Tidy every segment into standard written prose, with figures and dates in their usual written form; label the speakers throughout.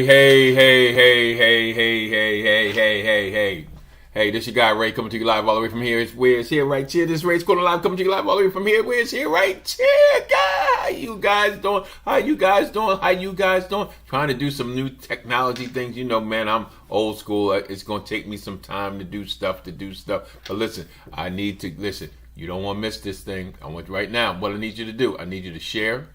Speaker 1: Hey. Hey, this your guy Ray coming to you live all the way from here. It's where it's here, right? Cheer. This Ray's Corner Live coming to you live all the way from here. Where it's here, right? Cheer, guy. How you guys doing? Trying to do some new technology things. You know, man, I'm old school. It's going to take me some time to do stuff. But listen, I need to listen. You don't want to miss this thing. I want right now. What I need you to do, I need you to share.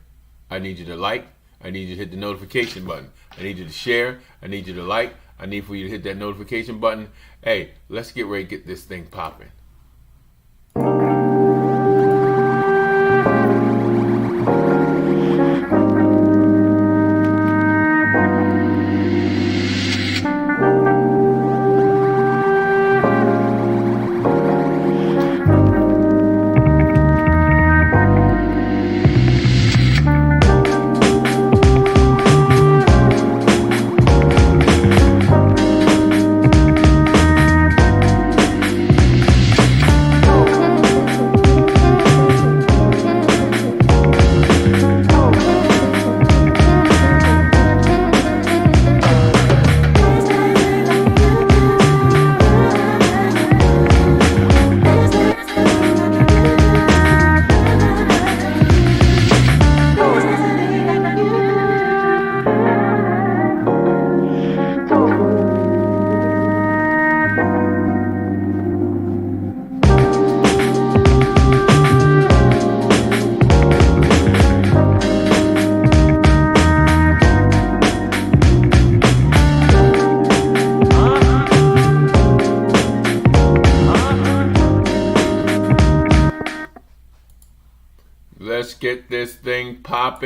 Speaker 1: I need you to like. I need you to hit the notification button. I need you to share. I need you to like. I need for you to hit that notification button. Hey, let's get ready to get this thing popping.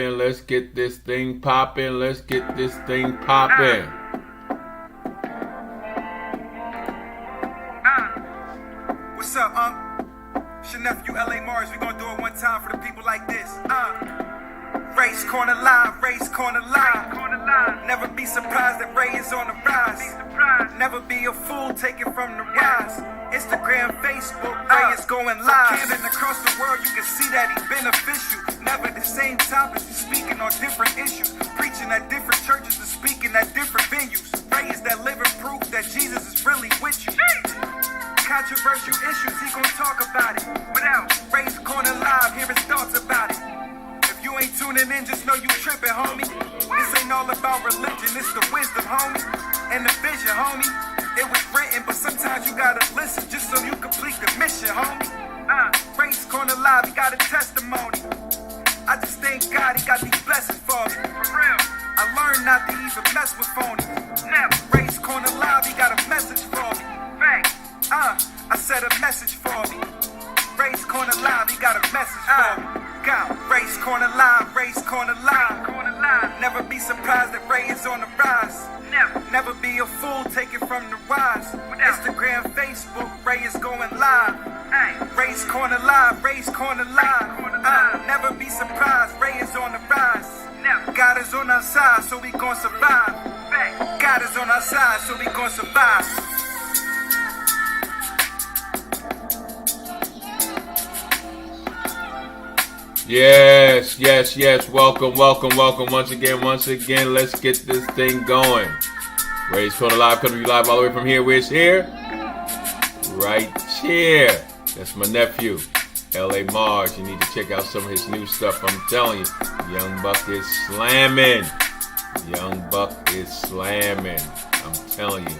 Speaker 1: Let's get this thing popping.
Speaker 2: What's up, It's your nephew, L.A. Mars. We gonna do it one time for the people like this. Ray's Corner Live. Never be surprised that Ray is on the rise. Never be a fool, take it from the rise. Instagram, Facebook, Ray is going live. Camming across the world, you can see that he's beneficial. Never the same topics, he's speaking on different issues. Preaching at different churches and speaking at different venues. Ray is that living proof that Jesus is really with you. Controversial issues, he gon' talk about it. Without Ray's Corner Live, hear his thoughts about it. If you ain't tuning in, just know you tripping, homie. This ain't all about religion, it's the wisdom, homie. And the vision, homie. It was written, but sometimes you gotta listen just so you complete the mission, homie. Ray's Corner Live, he got a testimony. I just thank God he got these blessings for me. For real. I learned not to even mess with phony. Now, Ray's Corner Live, he got a message for me. I said a message for me. Ray's Corner Live, he got a message for me. Ray's Corner Live. Never be surprised that Ray is on the rise. Never be a fool, take it from the rise. Instagram, Facebook, Ray is going live. Ray's Corner Live. Never be surprised, Ray is on the rise. God is on our side, so we gon' survive. God is on our side, so we gon' survive.
Speaker 1: Yes. Welcome. Once again, let's get this thing going. Ray's Corner Live coming to you live all the way from here. Where's here? Right here. That's my nephew, L.A. Mars. You need to check out some of his new stuff. I'm telling you, Young Buck is slamming. I'm telling you.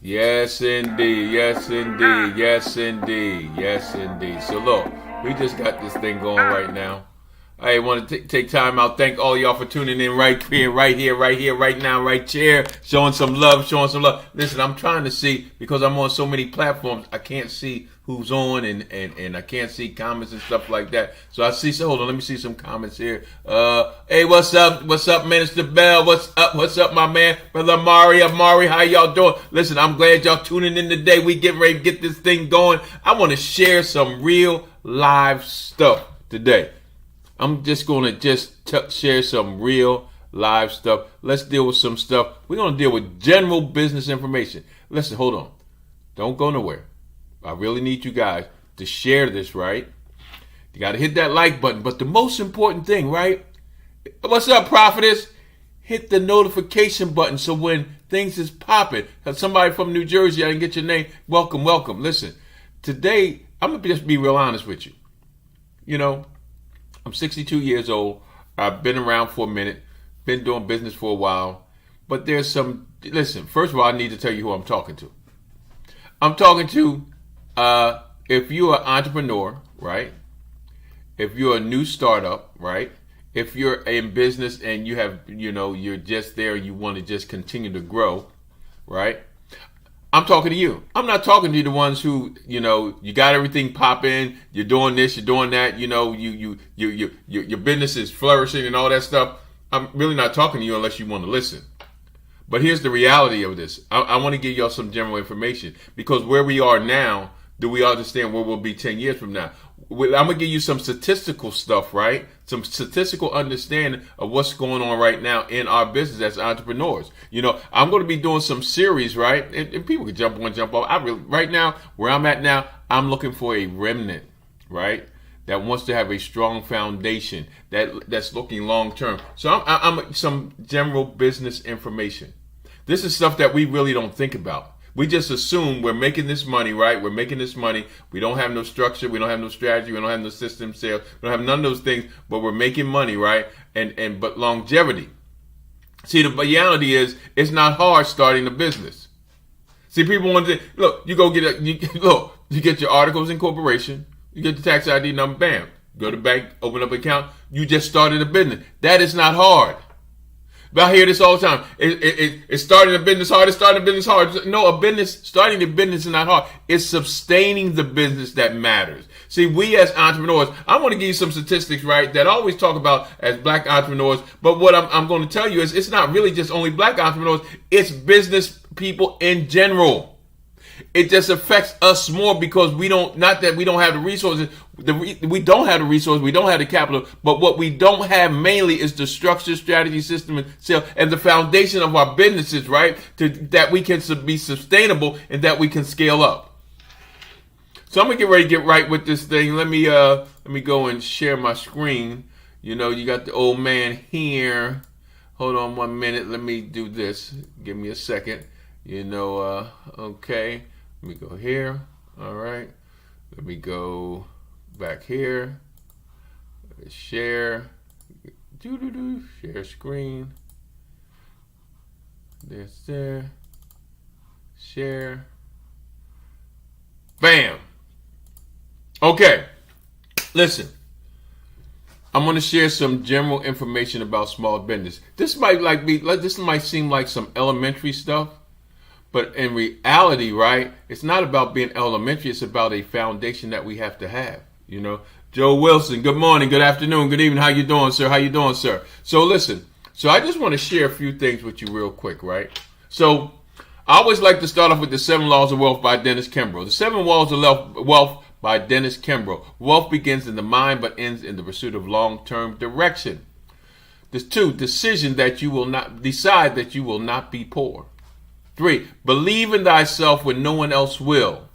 Speaker 1: Yes, indeed. So look, we just got this thing going right now. I want to take time out. Thank all y'all for tuning in right here, right now, right here. Showing some love. Listen, I'm trying to see, because I'm on so many platforms, I can't see who's on and I can't see comments and stuff like that. So hold on, let me see some comments here. Hey, what's up, Minister Bell? What's up, my man? Brother Amari, how y'all doing? Listen, I'm glad y'all tuning in today. We getting ready to get this thing going. I want to share some real live stuff today. I'm just going to share some real live stuff. Let's deal with some stuff. We're going to deal with general business information. Listen, hold on. Don't go nowhere. I really need you guys to share this, right? You got to hit that like button. But the most important thing, right? What's up, prophetess? Hit the notification button so when things is popping. Somebody from New Jersey, I didn't get your name. Welcome, welcome. Listen, today, I'm going to just be real honest with you. You know, I'm 62 years old. I've been around for a minute. Been doing business for a while. But there's some, listen, first of all, I need to tell you who I'm talking to. I'm talking to, if you're an entrepreneur, right? If you're a new startup, right? If you're in business and you have, you know, you're just there, you want to just continue to grow, right? I'm talking to you. I'm not talking to the ones who, you know, you got everything popping, you're doing this, you're doing that, you know, your business is flourishing and all that stuff. I'm really not talking to you unless you want to listen. But here's the reality of this. I want to give y'all some general information because where we are now, do we understand where we'll be 10 years from now? I'm going to give you some statistical stuff, right? Some statistical understanding of what's going on right now in our business as entrepreneurs. You know, I'm going to be doing some series, right? And people can jump on, jump off. Right now, where I'm at now, I'm looking for a remnant, right? That wants to have a strong foundation that's looking long term. So I'm some general business information. This is stuff that we really don't think about. We just assume we're making this money, right? We're making this money. We don't have no structure. We don't have no strategy. We don't have no system sales. We don't have none of those things, but we're making money, right? But longevity. See, the reality is it's not hard starting a business. See, people want to, look, you go get you get your articles of incorporation. You get the tax ID number, bam. Go to the bank, open up an account. You just started a business. That is not hard. But I hear this all the time. It's starting a business hard. It's starting a business hard. No, starting a business is not hard. It's sustaining the business that matters. See, we as entrepreneurs, I want to give you some statistics, right, that I always talk about as black entrepreneurs. But what I'm going to tell you is it's not really just only black entrepreneurs. It's business people in general. It just affects us more because we don't have the resources. We don't have the resources. We don't have the capital. But what we don't have mainly is the structure, strategy, system, and sales, and the foundation of our businesses, right? That we can be sustainable and that we can scale up. So I'm gonna get ready to get right with this thing. Let me go and share my screen. You know, you got the old man here. Hold on 1 minute. Let me do this. Give me a second. You know, okay. Let me go here. All right. Let me go back here. Share. Share screen. There's there. Share. Bam. Okay. Listen. I'm going to share some general information about small business. This might seem like some elementary stuff. But in reality, right, it's not about being elementary. It's about a foundation that we have to have, you know. Joe Wilson, good morning, good afternoon, good evening. How you doing, sir? How you doing, sir? So listen, I just want to share a few things with you real quick, right? So I always like to start off with the 7 Laws of Wealth by Dennis Kimbro. The 7 Laws of Wealth by Dennis Kimbro. Wealth begins in the mind but ends in the pursuit of long-term direction. There's 2, decide that you will not be poor. 3, believe in thyself when no one else will.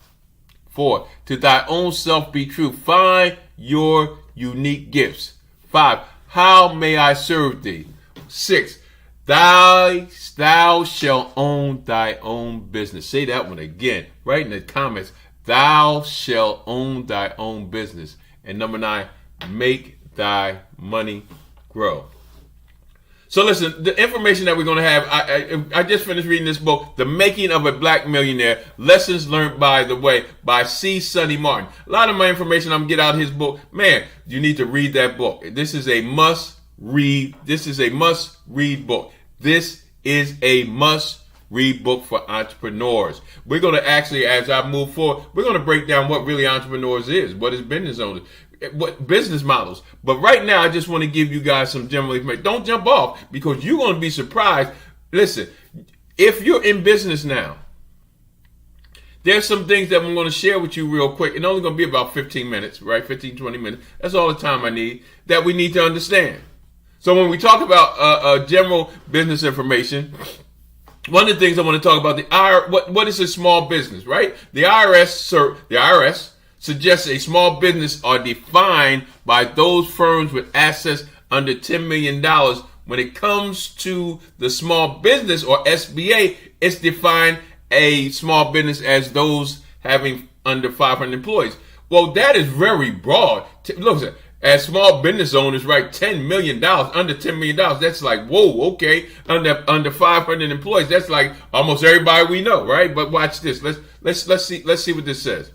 Speaker 1: 4, to thy own self be true. Find your unique gifts. 5, how may I serve thee? 6, thou shalt own thy own business. Say that one again. Write in the comments. Thou shalt own thy own business. And number 9, make thy money grow. So listen, the information that we're going to have, I just finished reading this book, The Making of a Black Millionaire, Lessons Learned by the Way, by C. Sonny Martin. A lot of my information I'm going to get out of his book. Man, you need to read that book. This is a must-read. This is a must-read book. This is a must-read book for entrepreneurs. We're going to actually, as I move forward, we're going to break down what really entrepreneurs is, what is business owners, what business models. But right now, I just want to give you guys some general information. Don't jump off because you're going to be surprised. Listen, if you're in business now, there's some things that I'm going to share with you real quick. It's only going to be about 15 minutes, right? 15, 20 minutes. That's all the time I need that we need to understand. So when we talk about general business information, one of the things I want to talk about, what is a small business, right? The IRS suggests a small business are defined by those firms with assets under $10 million. When it comes to the small business or SBA, it's defined a small business as those having under 500 employees. Well, that is very broad. Look, as small business owners, right, $10 million, under $10 million, that's like, whoa, okay, under 500 employees, that's like almost everybody we know, right? But watch this. Let's see what this says.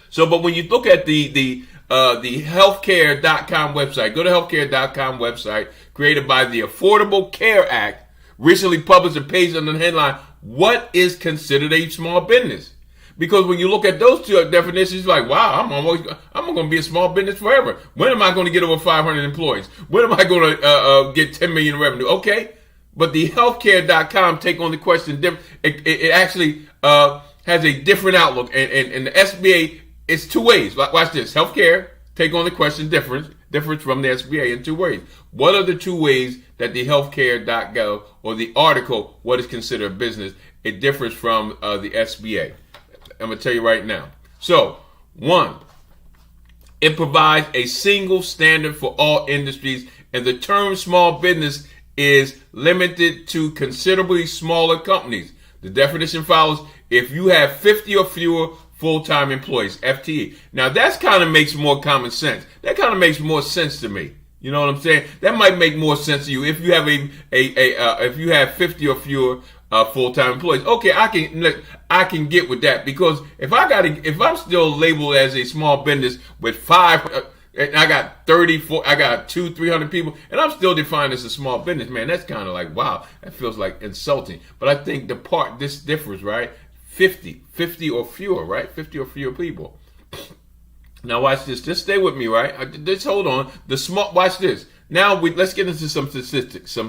Speaker 1: So, but when you look at the healthcare.com website, go to healthcare.com website, created by the Affordable Care Act, recently published a page under the headline, what is considered a small business? Because when you look at those two definitions, you're like, wow, I'm going to be a small business forever. When am I going to get over 500 employees? When am I going to get 10 million in revenue? Okay, but the healthcare.com take on the question. It actually has a different outlook, and the SBA is two ways. Watch this. Healthcare take on the question difference from the SBA in two ways. What are the two ways that the healthcare.gov or the article, what is considered a business, it differs from the SBA? I'm going to tell you right now. So, one, it provides a single standard for all industries, and the term small business is limited to considerably smaller companies. The definition follows: if you have 50 or fewer full-time employees, FTE. Now, that kind of makes more common sense. That kind of makes more sense to me. You know what I'm saying? That might make more sense to you if you have if you have 50 or fewer full-time employees. Okay, I can get with that, because if I'm still labeled as a small business with and I got 300 people, and I'm still defined as a small business, man, that's kind of like, wow, that feels like insulting. But I think this differs, right? 50 or fewer, right? 50 or fewer people. Now watch this. Just stay with me, right? Just hold on. Watch this. Now let's get into some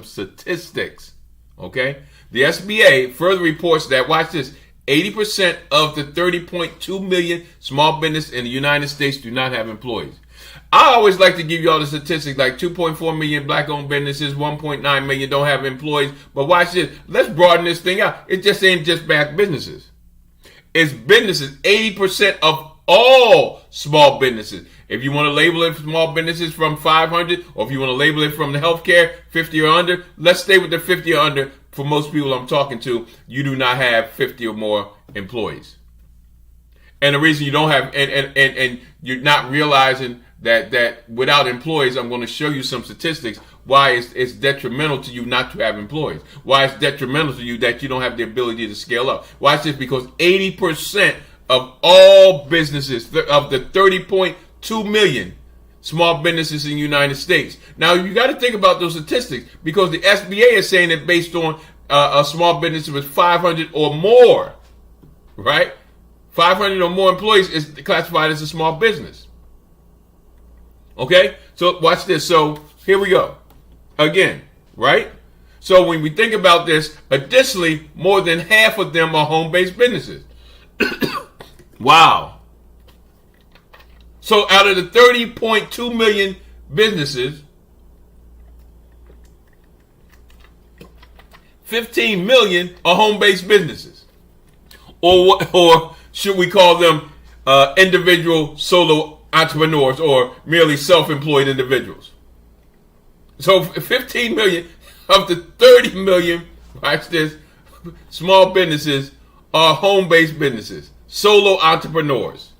Speaker 1: statistics. Okay? The SBA further reports that, watch this, 80% of the 30.2 million small business in the United States do not have employees. I always like to give you all the statistics, like 2.4 million black-owned businesses, 1.9 million don't have employees. But watch this. Let's broaden this thing out. It just ain't just black businesses. It's businesses. 80% of all small businesses. If you want to label it small businesses from 500, or if you want to label it from the healthcare, 50 or under, let's stay with the 50 or under. For most people I'm talking to, you do not have 50 or more employees. And the reason you don't have, and you're not realizing that without employees, I'm going to show you some statistics why it's detrimental to you not to have employees. Why it's detrimental to you that you don't have the ability to scale up. Why is this? Because 80% of all businesses, of the 30.2 million small businesses in the United States. Now, you got to think about those statistics, because the SBA is saying that based on a small business with 500 or more, right? 500 or more employees is classified as a small business. Okay? So watch this. So here we go. Again, right? So when we think about this, additionally, more than half of them are home-based businesses. Wow. So out of the 30.2 million businesses, 15 million are home-based businesses. Or should we call them individual solo entrepreneurs, or merely self-employed individuals? So 15 million of the 30 million, watch this, small businesses are home-based businesses, solo entrepreneurs.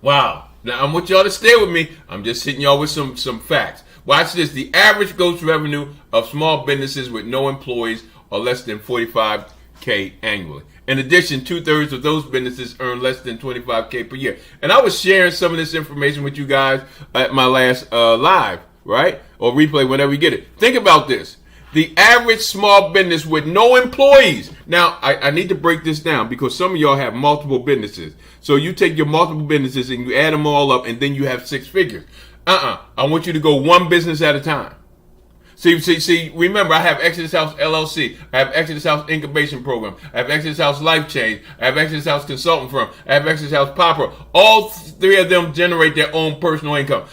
Speaker 1: Wow. Now, I want y'all to stay with me. I'm just hitting y'all with some facts. Watch this. The average gross revenue of small businesses with no employees are less than $45K annually. In addition, 2/3 of those businesses earn less than $25K per year. And I was sharing some of this information with you guys at my last live, right? Or replay whenever you get it. Think about this. The average small business with no employees. Now, I need to break this down, because some of y'all have multiple businesses. So you take your multiple businesses and you add them all up, and then you have six figures. I want you to go one business at a time. See, remember, I have Exodus House LLC. I have Exodus House Incubation Program. I have Exodus House Life Change. I have Exodus House Consulting Firm. I have Exodus House Popper. All three of them generate their own personal income.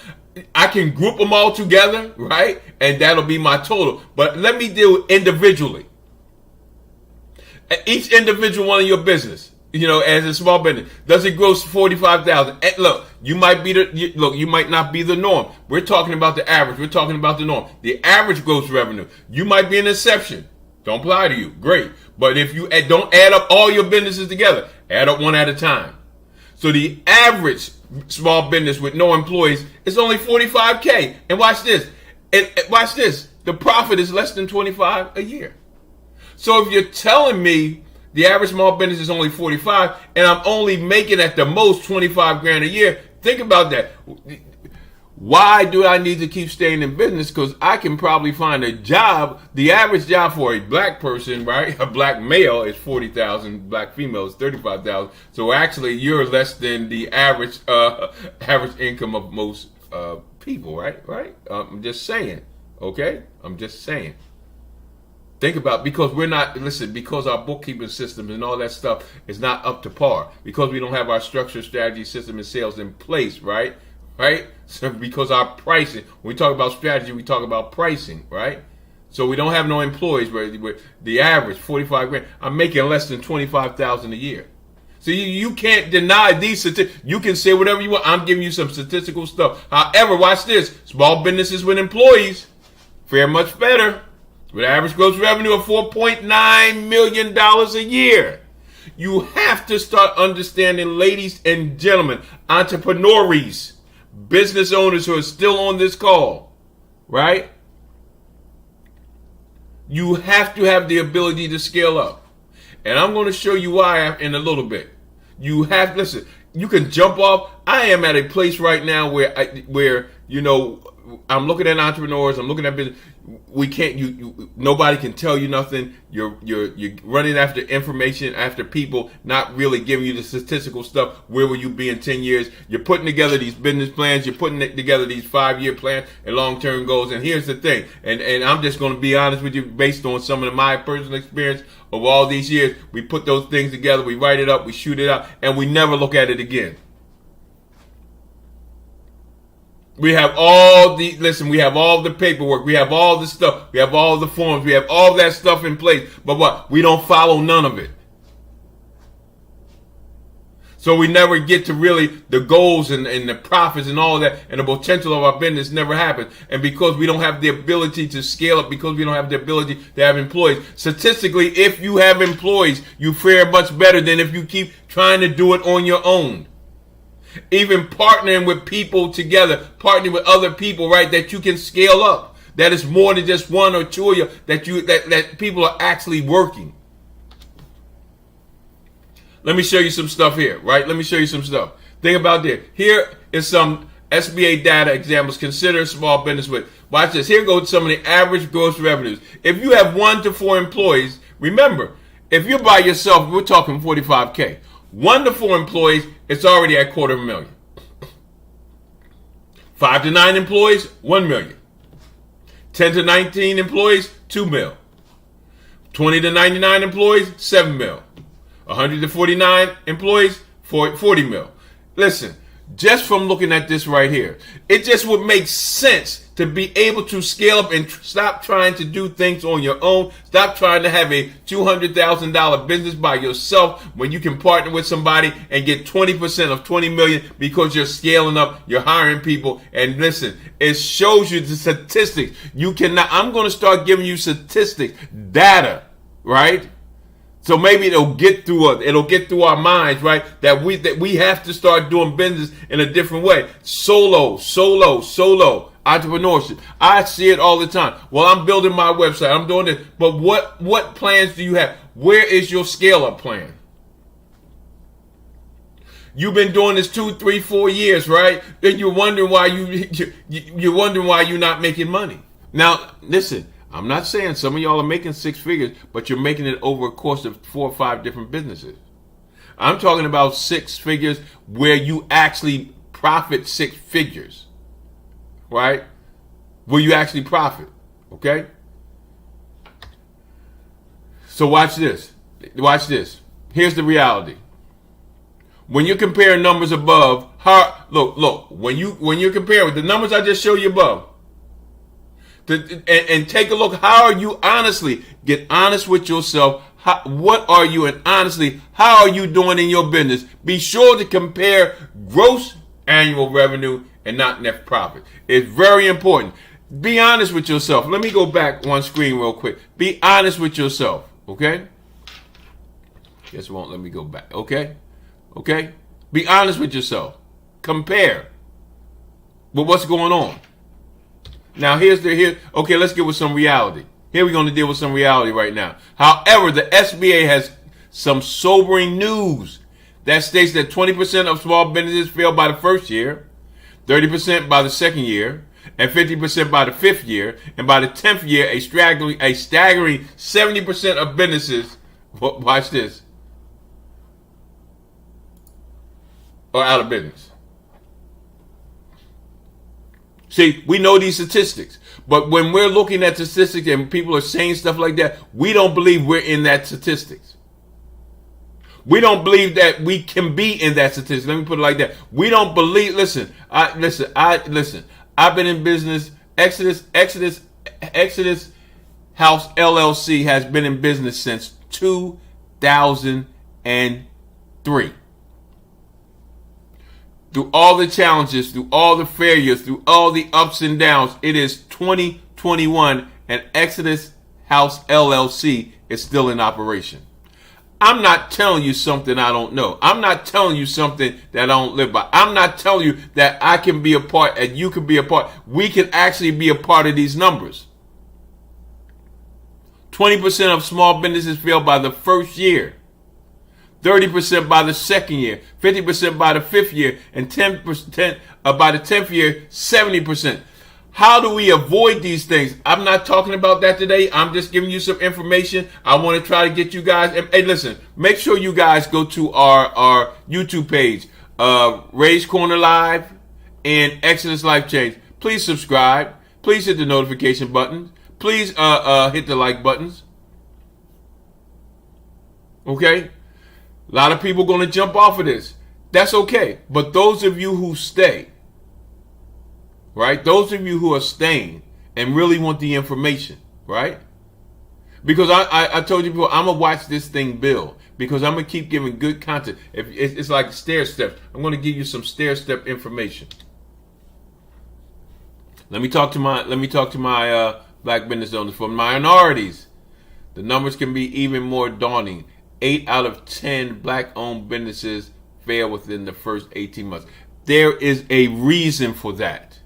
Speaker 1: I can group them all together, right? And that'll be my total. But let me deal individually. Each individual one of your business, as a small business? Does it gross 45,000? Look, you might not be the norm. We're talking about the average. We're talking about the norm. The average gross revenue. You might be an exception. Don't apply to you. Great. But if you don't add up all your businesses together, add up one at a time. So the average small business with no employees is only 45K. And watch this. Watch this. The profit is less than 25 a year. So if you're telling me the average small business is only 45 and I'm only making at the most 25 grand a year, think about that. Why do I need to keep staying in business? Because I can probably find a job. The average job for a black person, right? A black male is 40,000. Black female is 35,000. So actually, you're less than the average income of most people, right? Right? I'm just saying. Okay? I'm just saying. Think about, because because our bookkeeping system and all that stuff is not up to par. Because we don't have our structure, strategy, system, and sales in place, right? Right? So because our pricing, when we talk about strategy, we talk about pricing, right? So we don't have no employees where the average 45 grand. I'm making less than 25,000 a year. So you can't deny these statistics. You can say whatever you want. I'm giving you some statistical stuff. However, watch this. Small businesses with employees fare much better, with average gross revenue of $4.9 million a year. You have to start understanding, ladies and gentlemen, entrepreneurs, business owners who are still on this call, right? You have to have the ability to scale up. And I'm going to show you why in a little bit. Listen, you can jump off. I am at a place right now where I'm looking at entrepreneurs, I'm looking at business. We can't, nobody can tell you nothing. You're running after information, after people, not really giving you the statistical stuff. Where will you be in 10 years? You're putting together these business plans. You're putting together these 5-year plans and long-term goals. And here's the thing. And I'm just going to be honest with you, based on some of my personal experience of all these years. We put those things together. We write it up. We shoot it out. And we never look at it again. We have all the paperwork. We have all the stuff. We have all the forms. We have all that stuff in place. But what? We don't follow none of it. So we never get to really the goals and the profits and all of that, and the potential of our business never happens. And because we don't have the ability to scale up, because we don't have the ability to have employees, statistically, if you have employees, you fare much better than if you keep trying to do it on your own. Even partnering with people together, partnering with other people, right, that you can scale up. That is more than just one or two of you, that people are actually working. Let me show you some stuff here, right? Let me show you some stuff. Think about this. Here is some SBA data examples. Consider small business with. Watch this. Here goes some of the average gross revenues. If you have 1 to 4 employees, remember, if you're by yourself, we're talking 45K. 1 to 4 employees, it's already at $250,000. 5 to 9 employees, $1 million. 10 to 19 employees, $2 million. 20 to 99 employees, $7 million. 100 to 49 employees, $40 million. Listen, just from looking at this right here, it just would make sense to be able to scale up and stop trying to do things on your own. Stop trying to have a $200,000 business by yourself when you can partner with somebody and get 20% of $20 million because you're scaling up, you're hiring people. And listen, it shows you the statistics. I'm going to start giving you statistics, data, right? So maybe it'll get through our minds, right? That we have to start doing business in a different way. Solo entrepreneurship. I see it all the time. Well, I'm building my website. I'm doing this. But what plans do you have? Where is your scale up plan? You've been doing this 2, 3, 4 years, right? Then you're wondering why you're not making money. Now, listen. I'm not saying some of y'all are making 6 figures, but you're making it over a course of 4 or 5 different businesses. I'm talking about 6 figures where you actually profit 6 figures, right? Where you actually profit, okay? So watch this. Watch this. Here's the reality. When you compare numbers above, look. When you compare with the numbers I just showed you above, and take a look. How are you get honest with yourself? what are you, and honestly, how are you doing in your business? Be sure to compare gross annual revenue and not net profit. It's very important. Be honest with yourself. Let me go back one screen real quick. Be honest with yourself, okay? Guess it won't let me go back, okay? Okay? Be honest with yourself. Compare with what's going on. Now, okay, let's get with some reality. Here we're going to deal with some reality right now. However, the SBA has some sobering news that states that 20% of small businesses fail by the first year, 30% by the second year, and 50% by the fifth year, and by the 10th year, a staggering 70% of businesses, watch this, are out of business. See, we know these statistics, but when we're looking at statistics and people are saying stuff like that, we don't believe we're in that statistics. We don't believe that we can be in that statistic. Let me put it like that. We don't believe. Listen. I've been in business. Exodus House LLC has been in business since 2003. Through all the challenges, through all the failures, through all the ups and downs, it is 2021 and Exodus House LLC is still in operation. I'm not telling you something I don't know. I'm not telling you something that I don't live by. I'm not telling you that I can be a part and you can be a part. We can actually be a part of these numbers. 20% of small businesses fail by the first year. 30% by the second year, 50% by the fifth year, and 10% by the 10th year, 70%. How do we avoid these things? I'm not talking about that today. I'm just giving you some information. I want to try to get you guys. Hey, listen, make sure you guys go to our YouTube page, Ray's Corner Live and Exodus Life Change. Please subscribe. Please hit the notification button. Please hit the like buttons. Okay? A lot of people going to jump off of this. That's okay. But those of you who stay, right? Those of you who are staying and really want the information, right? Because I told you before, I'm going to watch this thing build. Because I'm going to keep giving good content. It's like stair steps. I'm going to give you some stair step information. Let me talk to my black business owners. For minorities, the numbers can be even more daunting. 8 out of 10 black-owned businesses fail within the first 18 months. There is a reason for that.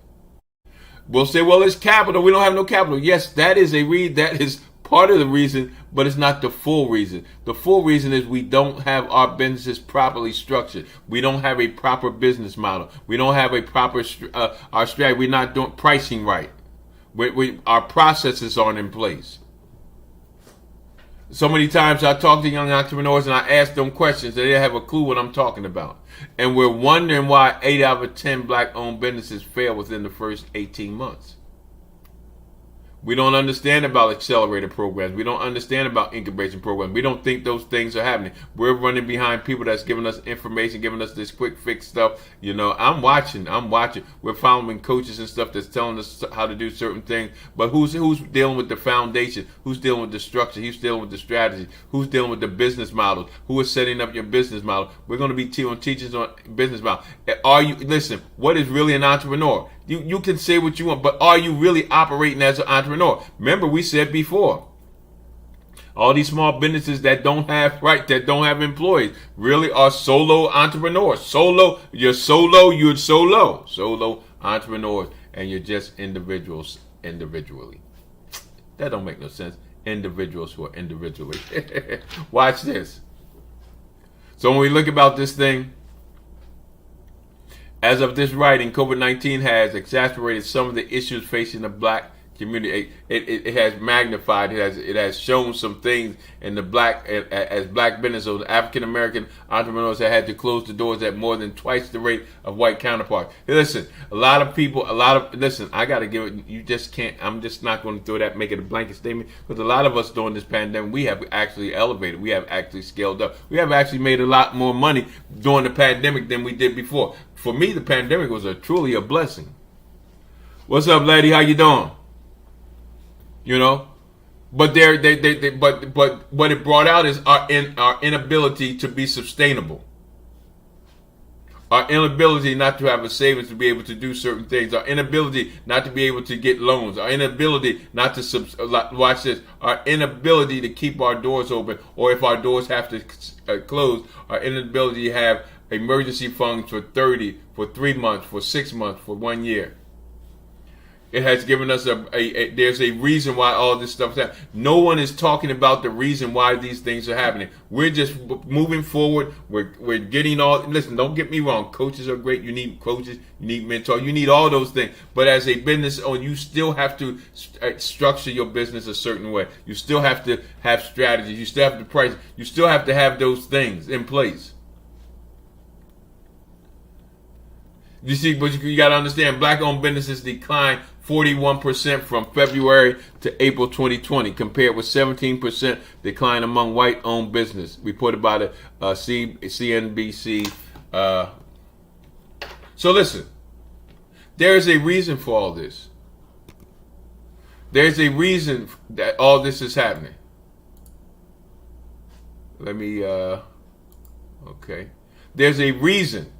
Speaker 1: We'll say, well, it's capital. We don't have no capital. Yes, that is that is part of the reason, but it's not the full reason. The full reason is we don't have our businesses properly structured. We don't have a proper business model. We don't have a proper our strategy. We're not doing pricing right. Our processes aren't in place. So many times I talk to young entrepreneurs and I ask them questions. They have a clue what I'm talking about. And we're wondering why 8 out of 10 black-owned businesses fail within the first 18 months. We don't understand about accelerator programs. We don't understand about incubation programs. We don't think those things are happening. We're running behind people that's giving us information, giving us this quick fix stuff. You know, I'm watching. We're following coaches and stuff that's telling us how to do certain things. But who's dealing with the foundation? Who's dealing with the structure? Who's dealing with the strategy? Who's dealing with the business models? Who is setting up your business model? We're going to be teaching on business model. Listen, what is really an entrepreneur? You can say what you want, but are you really operating as an entrepreneur? Remember, we said before, all these small businesses that don't have employees really are solo entrepreneurs. You're solo entrepreneurs, and you're just individuals individually. That don't make no sense. Individuals who are individually. Watch this. So when we look about this thing, as of this writing, COVID-19 has exacerbated some of the issues facing the black community. It has magnified. It has shown some things in the black business owners. African American entrepreneurs have had to close the doors at more than twice the rate of white counterparts. Hey, listen, I got to give it. You just can't. I'm just not going to throw that, make it a blanket statement, because a lot of us during this pandemic, we have actually elevated. We have actually scaled up. We have actually made a lot more money during the pandemic than we did before. For me, the pandemic was truly a blessing. What's up, lady? How you doing? You know, But but what it brought out is our inability to be sustainable. Our inability not to have a savings to be able to do certain things. Our inability not to be able to get loans. Our inability not to watch this. Our inability to keep our doors open, or if our doors have to close, our inability to have emergency funds for 3 months, for 6 months, for 1 year. It has given us there's a reason why all this stuff is happening. No one is talking about the reason why these things are happening. We're just moving forward. We're getting listen, don't get me wrong. Coaches are great. You need coaches. You need mentors. You need all those things. But as a business owner, you still have to structure your business a certain way. You still have to have strategies. You still have to price. You still have to have those things in place. You see, but you got to understand, black-owned businesses declined 41% from February to April 2020, compared with 17% decline among white-owned business, reported by the CNBC. So listen, there is a reason for all this. There's a reason that all this is happening. Let me, okay. There's a reason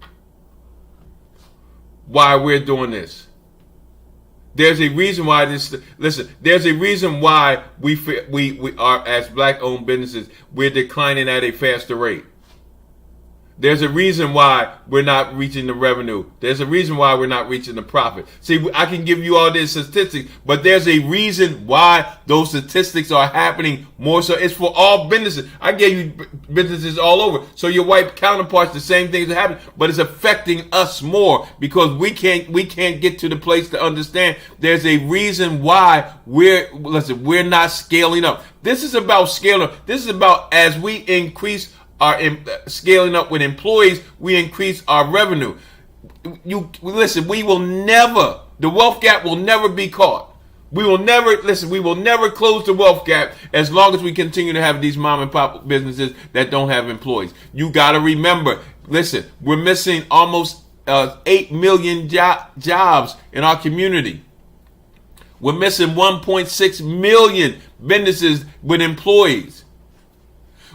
Speaker 1: why we're doing this. There's a reason why this. Listen, there's a reason why we are, as black-owned businesses, we're declining at a faster rate. There's a reason why we're not reaching the revenue. There's a reason why we're not reaching the profit. See, I can give you all these statistics, but there's a reason why those statistics are happening more so. It's for all businesses. I gave you businesses all over. So your white counterparts, the same things are happening, but it's affecting us more because we can't get to the place to understand there's a reason why we're not scaling up. This is about scaling up. This is about as we increase our scaling up with employees, we increase our revenue. Listen, we will never, the wealth gap will never be caught. We will never close the wealth gap as long as we continue to have these mom and pop businesses that don't have employees. You got to remember, listen, we're missing almost 8 million jobs in our community. We're missing 1.6 million businesses with employees.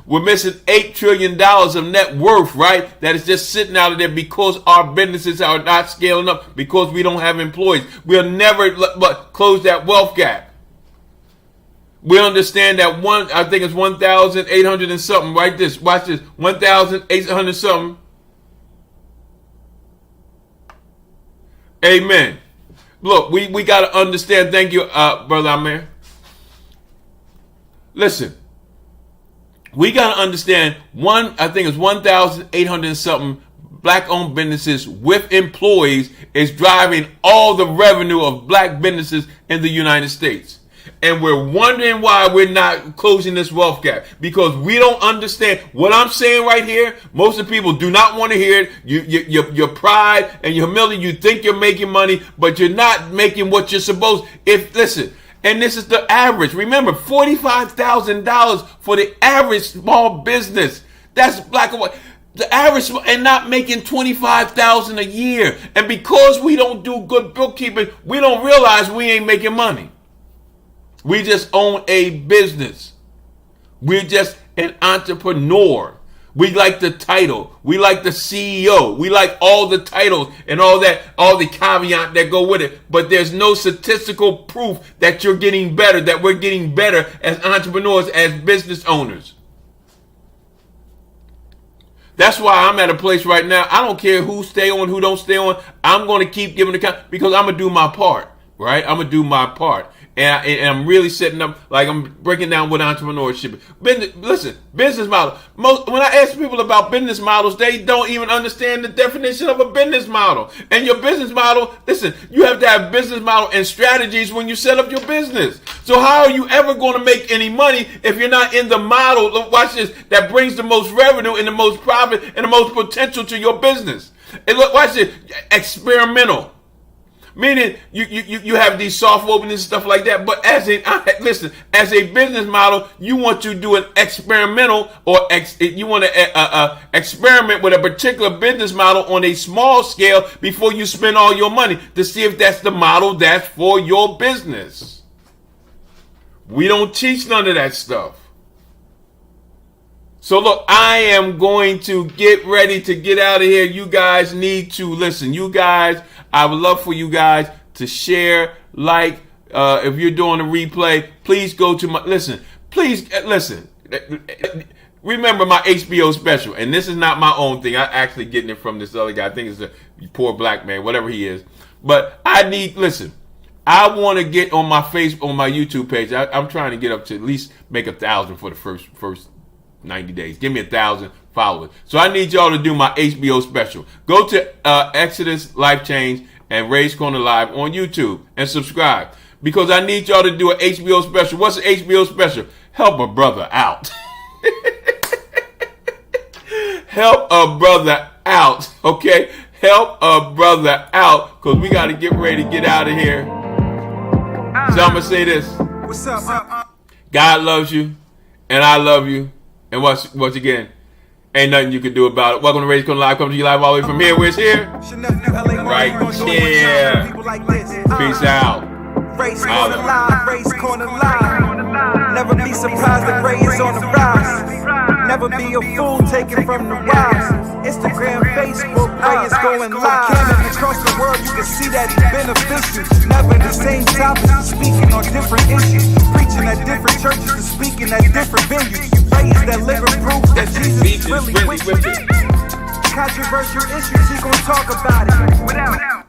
Speaker 1: We're missing $8 trillion of net worth, right? That is just sitting out there because our businesses are not scaling up, because we don't have employees. We'll never close that wealth gap. We understand that I think it's 1,800 and something, right? Watch this, 1,800 something. Amen. Look, we got to understand. Thank you, Brother Amir. Listen. We got to understand, I think it's 1,800 and something black-owned businesses with employees is driving all the revenue of black businesses in the United States. And we're wondering why we're not closing this wealth gap, because we don't understand what I'm saying right here. Most of the people do not want to hear it. Your pride and your humility, you think you're making money, but you're not making what you're supposed. Listen. And this is the average. Remember, $45,000 for the average small business. That's black and white. The average, and not making $25,000 a year. And because we don't do good bookkeeping, we don't realize we ain't making money. We just own a business. We're just an entrepreneur. We like the title. We like the CEO. We like all the titles and all the caveat that go with it. But there's no statistical proof that you're getting better, that we're getting better as entrepreneurs, as business owners. That's why I'm at a place right now. I don't care who stay on, who don't stay on. I'm going to keep giving account because I'm going to do my part, right? I'm going to do my part. And I'm really setting up, like I'm breaking down what entrepreneurship is. Listen, business model. When I ask people about business models, they don't even understand the definition of a business model. And your business model, listen, you have to have business model and strategies when you set up your business. So how are you ever going to make any money if you're not in the model, watch this, that brings the most revenue and the most profit and the most potential to your business? And look, watch this, experimental. Meaning you have these soft openings and stuff like that. But as a business model, you want to do an experimental you want to experiment with a particular business model on a small scale before you spend all your money to see if that's the model that's for your business. We don't teach none of that stuff. So look, I am going to get ready to get out of here. You guys need to listen. You guys, I would love for you guys to share, like, if you're doing a replay, please go to my, listen. Remember my HBO special, and this is not my own thing. I'm actually getting it from this other guy. I think it's a poor black man, whatever he is. But I want to get on my YouTube page. I'm trying to get up to at least make 1,000 for the first 90 days. Give me 1,000 followers. So I need y'all to do my HBO special. Go to Exodus Life Change and Ray's Corner Live on YouTube and subscribe, because I need y'all to do an HBO special. What's an HBO special? Help a brother out. Help a brother out, okay? Help a brother out, because we got to get ready to get out of here. So I'm going to say this.
Speaker 2: What's up?
Speaker 1: God loves you, and I love you. And once again, ain't nothing you can do about it. Welcome to Ray's Corner Live. Coming to you live all the way from here. Where's here? Right here. Peace out.
Speaker 2: Ray's Corner Live, Ray's Corner Live. Never be surprised that Ray is on the rise. Never be a fool taken from the wise. Instagram, Facebook, Ray is going live. Camming across the world, you can see that he's beneficial. Never the same topics, speaking on different issues. Preaching at different churches and speaking at different venues. Ray is that living proof that Jesus is really with you. Controversial issues, he gon' talk about it. Without